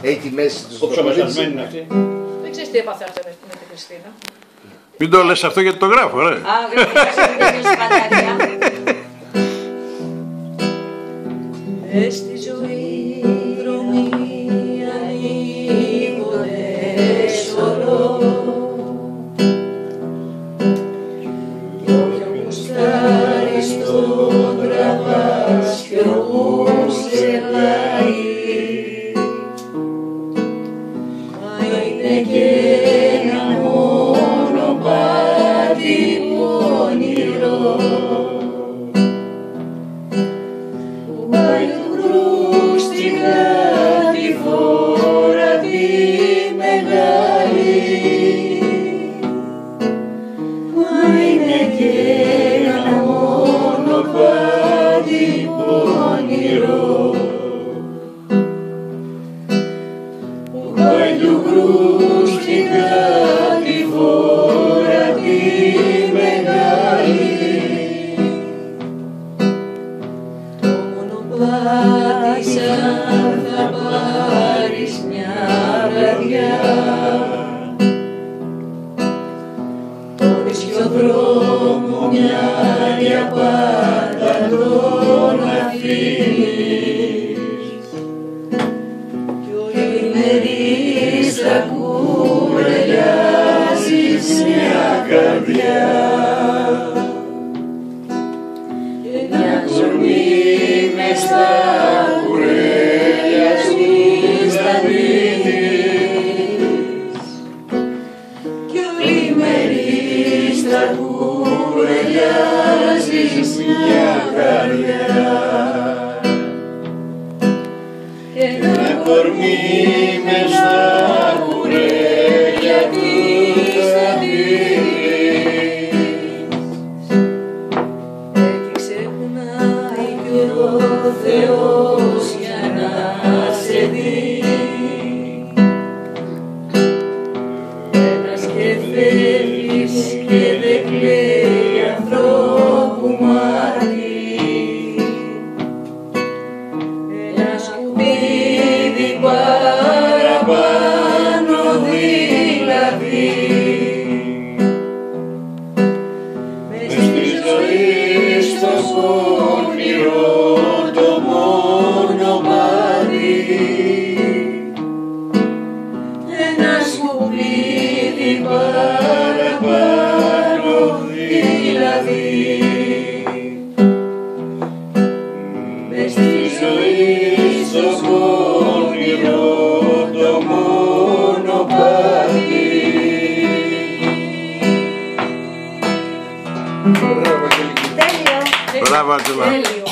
Έχει μέσα τους το πιο βασισμένοι είναι αυτοί. Δεν ξέρεις τι έπαθε αυτό με την Χριστίνα. Μην το λες αυτό γιατί το γράφω, ρε. Στη ζωή δρομή ανοίγονται σωρό κι όποιον γουστάρεις τον τραβάς κι όμως γελάει. Μα είναι και ένα μονοπάτι πονηρό που πάει του γκρου στην κατηφόρα τη μεγάλη. Μα είναι και ένα μονοπάτι πονηρό που πάει του γκρου στην κατηφόρα τη μεγάλη. Μονοπάτι σαν θα πάρεις μια βραδιά, το νησιοδρόμο μια πάντα τον αφήνεις κι όλη μερής θα κουρελιάζεις μια καρδιά. Ένα κορμί μες στα κουρέλια σου στα δίνεις κι όλη μερής θα κουρελιάζεις μια καρδιά. Ένα κορμί μες στα κουρέλια του στα δίνεις ο Θεός για να σε δει. Ένας και φεύγεις και δεν κλαίει ανθρώπου μάτι. Ένα σκουπίδι παραπάνω δηλαδή. Μες στη ζωή στο όνειρο το μονοπάτι, ένα σκουπίδι παραπάνω δηλαδή. Μες στη ζωή στο όνειρο το μονοπάτι. Μπράβο, Αγγελική. Τέλειο. Μπράβο, Αγγελά. Τέλειο.